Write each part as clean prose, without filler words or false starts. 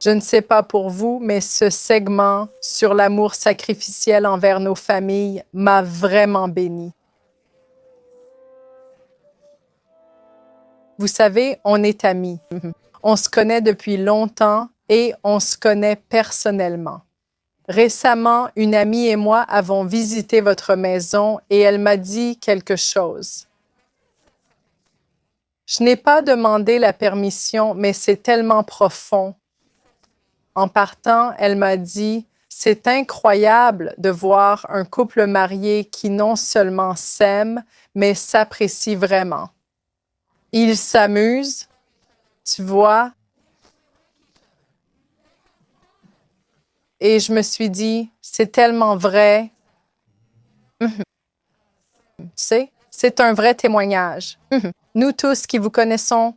Je ne sais pas pour vous, mais ce segment sur l'amour sacrificiel envers nos familles m'a vraiment béni. Vous savez, on est amis. On se connaît depuis longtemps et on se connaît personnellement. Récemment, une amie et moi avons visité votre maison et elle m'a dit quelque chose. Je n'ai pas demandé la permission, mais c'est tellement profond. En partant, elle m'a dit, c'est incroyable de voir un couple marié qui non seulement s'aime, mais s'apprécie vraiment. Ils s'amusent, tu vois. Et je me suis dit, c'est tellement vrai. Tu sais, c'est un vrai témoignage. Nous tous qui vous connaissons,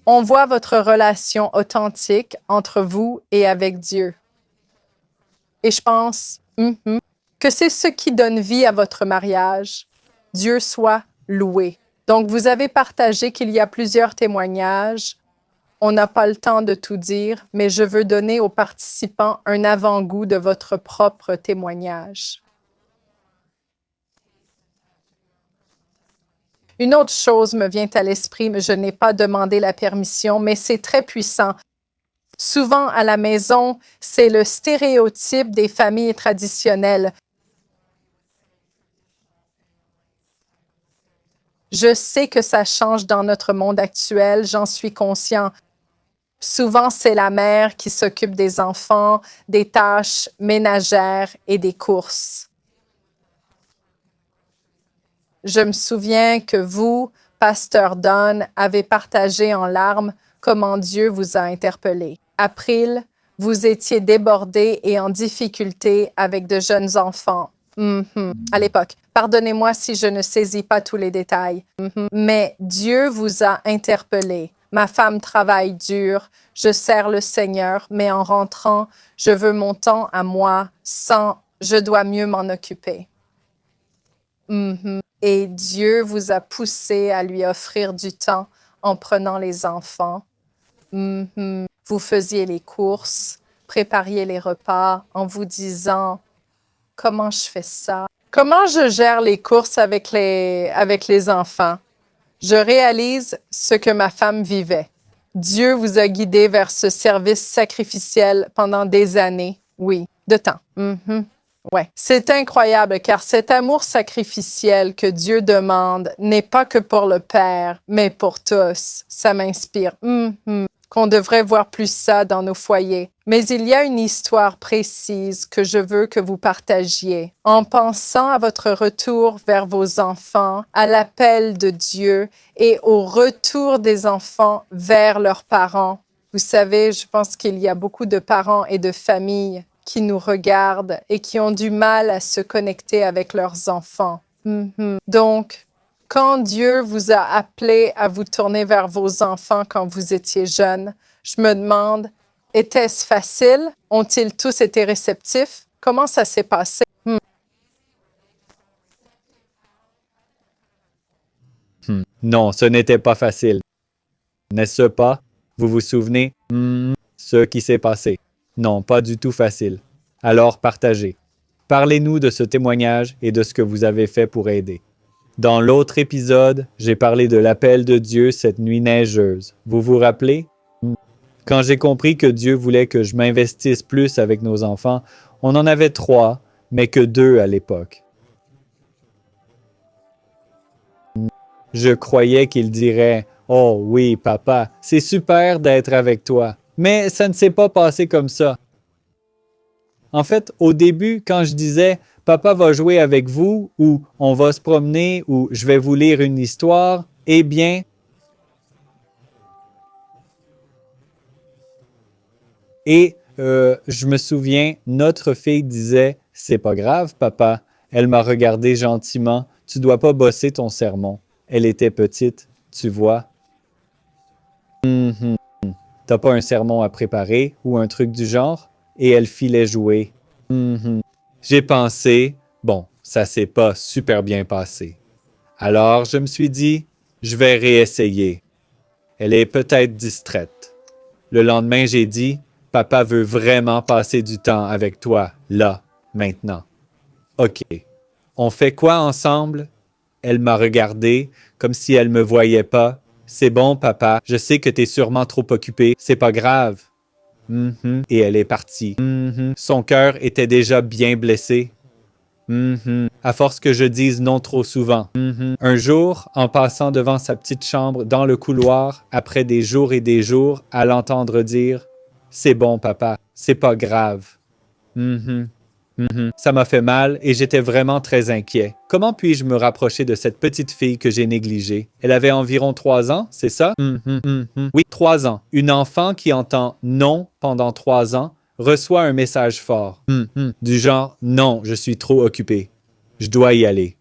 on voit votre relation authentique entre vous et avec Dieu. Et je pense que c'est ce qui donne vie à votre mariage. Dieu soit loué. Donc, vous avez partagé qu'il y a plusieurs témoignages. On n'a pas le temps de tout dire, mais je veux donner aux participants un avant-goût de votre propre témoignage. Une autre chose me vient à l'esprit, mais je n'ai pas demandé la permission, mais c'est très puissant. Souvent, à la maison, c'est le stéréotype des familles traditionnelles. Je sais que ça change dans notre monde actuel, j'en suis conscient. Souvent, c'est la mère qui s'occupe des enfants, des tâches ménagères et des courses. Je me souviens que vous, pasteur Don, avez partagé en larmes comment Dieu vous a interpellé. April, vous étiez débordé et en difficulté avec de jeunes enfants. À l'époque. Pardonnez-moi si je ne saisis pas tous les détails. Mais Dieu vous a interpellé. Ma femme travaille dur, je sers le Seigneur, mais en rentrant, je veux mon temps à moi, je dois mieux m'en occuper. Et Dieu vous a poussé à lui offrir du temps en prenant les enfants. Vous faisiez les courses, prépariez les repas en vous disant « Comment je fais ça? Comment je gère les courses avec les enfants? » Je réalise ce que ma femme vivait. Dieu vous a guidé vers ce service sacrificiel pendant des années, oui, de temps. Ouais. C'est incroyable car cet amour sacrificiel que Dieu demande n'est pas que pour le Père, mais pour tous. Ça m'inspire. Qu'on devrait voir plus ça dans nos foyers. Mais il y a une histoire précise que je veux que vous partagiez. En pensant à votre retour vers vos enfants, à l'appel de Dieu et au retour des enfants vers leurs parents. Vous savez, je pense qu'il y a beaucoup de parents et de familles qui nous regardent et qui ont du mal à se connecter avec leurs enfants. Donc, quand Dieu vous a appelé à vous tourner vers vos enfants quand vous étiez jeune, je me demande, était-ce facile? Ont-ils tous été réceptifs? Comment ça s'est passé? Non, ce n'était pas facile. N'est-ce pas? Vous vous souvenez? Ce qui s'est passé. Non, pas du tout facile. Alors partagez. Parlez-nous de ce témoignage et de ce que vous avez fait pour aider. Dans l'autre épisode, j'ai parlé de l'appel de Dieu cette nuit neigeuse. Vous vous rappelez? Quand j'ai compris que Dieu voulait que je m'investisse plus avec nos enfants, on en avait 3, mais que 2 à l'époque. Je croyais qu'il dirait « Oh oui, papa, c'est super d'être avec toi. » Mais ça ne s'est pas passé comme ça. En fait, au début, quand je disais « Papa va jouer avec vous » ou « On va se promener » ou « Je vais vous lire une histoire », eh bien, je me souviens, notre fille disait « C'est pas grave, papa. » Elle m'a regardé gentiment. « Tu dois pas bosser ton sermon. » Elle était petite, tu vois. T'as pas un sermon à préparer ou un truc du genre? Et elle filait jouer. J'ai pensé, bon, ça s'est pas super bien passé. Alors je me suis dit, je vais réessayer. Elle est peut-être distraite. Le lendemain, j'ai dit, Papa veut vraiment passer du temps avec toi, là, maintenant. OK. On fait quoi ensemble? Elle m'a regardé comme si elle me voyait pas. C'est bon, papa. Je sais que t'es sûrement trop occupé. C'est pas grave. Et elle est partie. Son cœur était déjà bien blessé. À force que je dise non trop souvent. Un jour, en passant devant sa petite chambre dans le couloir, après des jours et des jours, à l'entendre dire « C'est bon, papa, c'est pas grave. » Ça m'a fait mal et j'étais vraiment très inquiet. Comment puis-je me rapprocher de cette petite fille que j'ai négligée? Elle avait environ 3 ans, c'est ça? Oui, 3 ans. Une enfant qui entend non pendant 3 ans reçoit un message fort. Du genre, non, je suis trop occupé. Je dois y aller.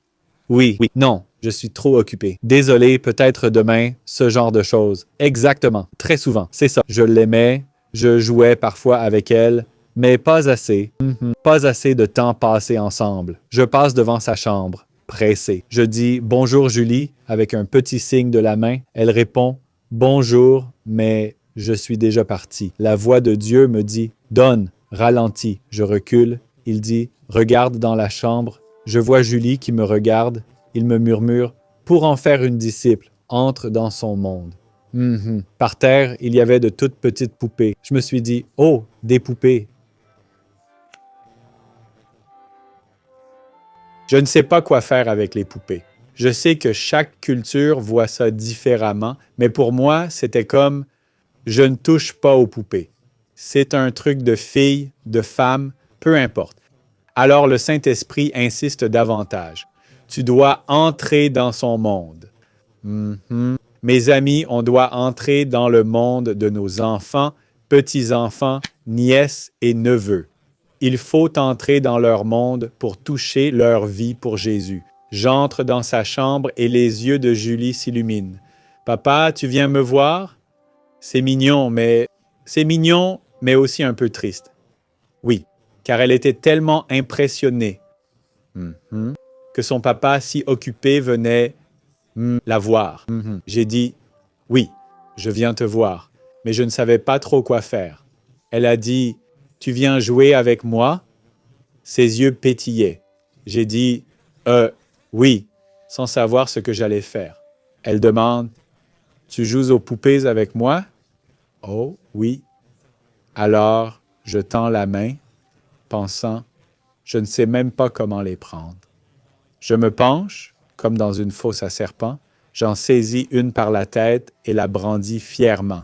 Oui, non, je suis trop occupé. Désolé, peut-être demain, ce genre de choses. Exactement, très souvent, c'est ça. Je l'aimais, je jouais parfois avec elle, mais pas assez. Pas assez de temps passé ensemble. Je passe devant sa chambre, pressé. Je dis bonjour Julie avec un petit signe de la main. Elle répond bonjour, mais je suis déjà parti. La voix de Dieu me dit donne, ralentis. Je recule. Il dit regarde dans la chambre. Je vois Julie qui me regarde. Il me murmure pour en faire une disciple, entre dans son monde. Par terre, il y avait de toutes petites poupées. Je me suis dit oh, des poupées. Je ne sais pas quoi faire avec les poupées. Je sais que chaque culture voit ça différemment, mais pour moi, c'était comme je ne touche pas aux poupées. C'est un truc de fille, de femme, peu importe. Alors le Saint-Esprit insiste davantage. Tu dois entrer dans son monde. Mes amis, on doit entrer dans le monde de nos enfants, petits-enfants, nièces et neveux. Il faut entrer dans leur monde pour toucher leur vie pour Jésus. J'entre dans sa chambre et les yeux de Julie s'illuminent. Papa, tu viens me voir? C'est mignon, mais aussi un peu triste. Oui, car elle était tellement impressionnée que son papa, si occupé, venait la voir. J'ai dit, oui, je viens te voir, mais je ne savais pas trop quoi faire. Elle a dit, tu viens jouer avec moi? Ses yeux pétillaient. J'ai dit, oui, sans savoir ce que j'allais faire. Elle demande, tu joues aux poupées avec moi? Oh, oui. Alors, je tends la main, pensant, je ne sais même pas comment les prendre. Je me penche, comme dans une fosse à serpent, j'en saisis une par la tête et la brandis fièrement.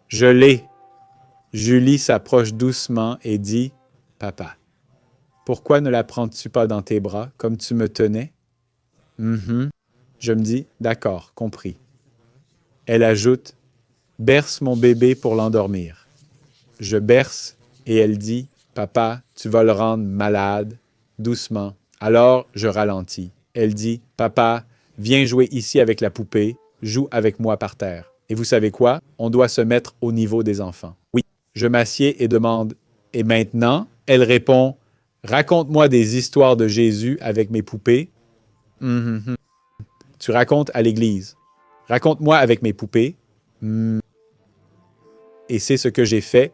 Je l'ai. Julie s'approche doucement et dit, papa, pourquoi ne la prends-tu pas dans tes bras comme tu me tenais? Je me dis, d'accord, compris. Elle ajoute, berce mon bébé pour l'endormir. Je berce et elle dit, papa, tu vas le rendre malade, doucement. Alors je ralentis. Elle dit, papa, viens jouer ici avec la poupée, joue avec moi par terre. Et vous savez quoi? On doit se mettre au niveau des enfants. Oui. Je m'assieds et demande, et maintenant? Elle répond, raconte-moi des histoires de Jésus avec mes poupées. Tu racontes à l'église. Raconte-moi avec mes poupées. Et c'est ce que j'ai fait.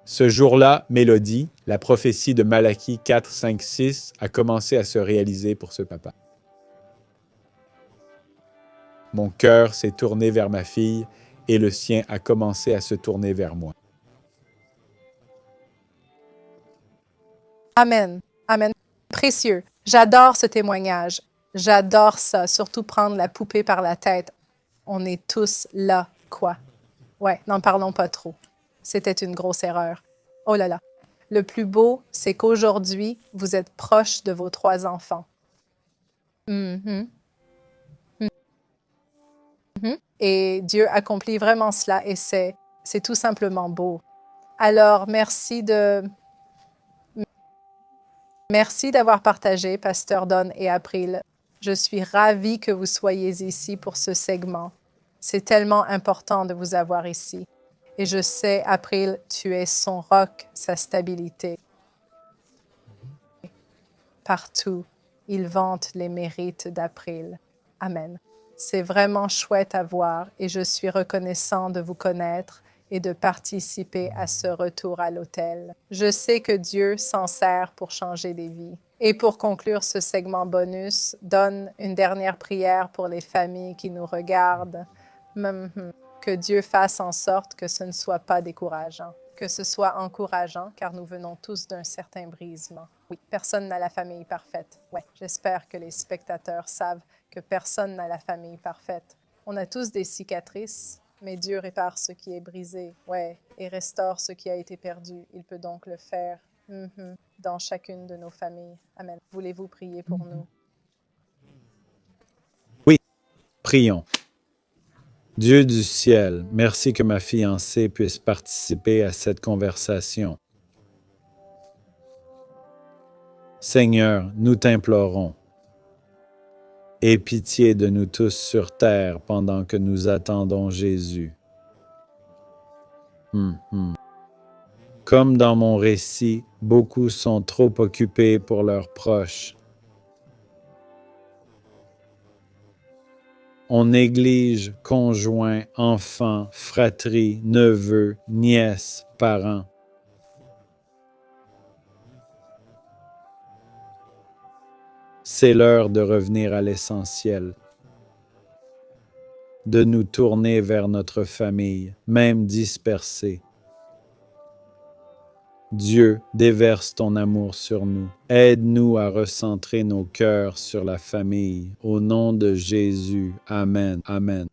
Ce jour-là, Mélodie, la prophétie de Malachie 4, 5, 6 a commencé à se réaliser pour ce papa. Mon cœur s'est tourné vers ma fille et le sien a commencé à se tourner vers moi. Amen. Amen. Précieux. J'adore ce témoignage. J'adore ça, surtout prendre la poupée par la tête. On est tous là, quoi. Ouais, n'en parlons pas trop. C'était une grosse erreur. Oh là là. Le plus beau, c'est qu'aujourd'hui, vous êtes proche de vos 3 enfants. Et Dieu accomplit vraiment cela et c'est tout simplement beau. Alors, merci d'avoir partagé, Pasteur Don et April. Je suis ravie que vous soyez ici pour ce segment. C'est tellement important de vous avoir ici. Et je sais, April, tu es son roc, sa stabilité. Partout, il vante les mérites d'April. Amen. C'est vraiment chouette à voir et je suis reconnaissant de vous connaître et de participer à ce retour à l'autel. Je sais que Dieu s'en sert pour changer des vies. Et pour conclure ce segment bonus, donne une dernière prière pour les familles qui nous regardent. Que Dieu fasse en sorte que ce ne soit pas décourageant, que ce soit encourageant, car nous venons tous d'un certain brisement. Oui, personne n'a la famille parfaite. Ouais, j'espère que les spectateurs savent que personne n'a la famille parfaite. On a tous des cicatrices, mais Dieu répare ce qui est brisé, ouais, et restaure ce qui a été perdu. Il peut donc le faire dans chacune de nos familles. Amen. Voulez-vous prier pour nous? Oui, prions. Dieu du ciel, merci que ma fiancée puisse participer à cette conversation. Seigneur, nous t'implorons. Aie pitié de nous tous sur terre pendant que nous attendons Jésus. Comme dans mon récit, beaucoup sont trop occupés pour leurs proches. On néglige conjoints, enfants, fratries, neveux, nièces, parents. C'est l'heure de revenir à l'essentiel, de nous tourner vers notre famille, même dispersée. Dieu, déverse ton amour sur nous. Aide-nous à recentrer nos cœurs sur la famille. Au nom de Jésus. Amen. Amen.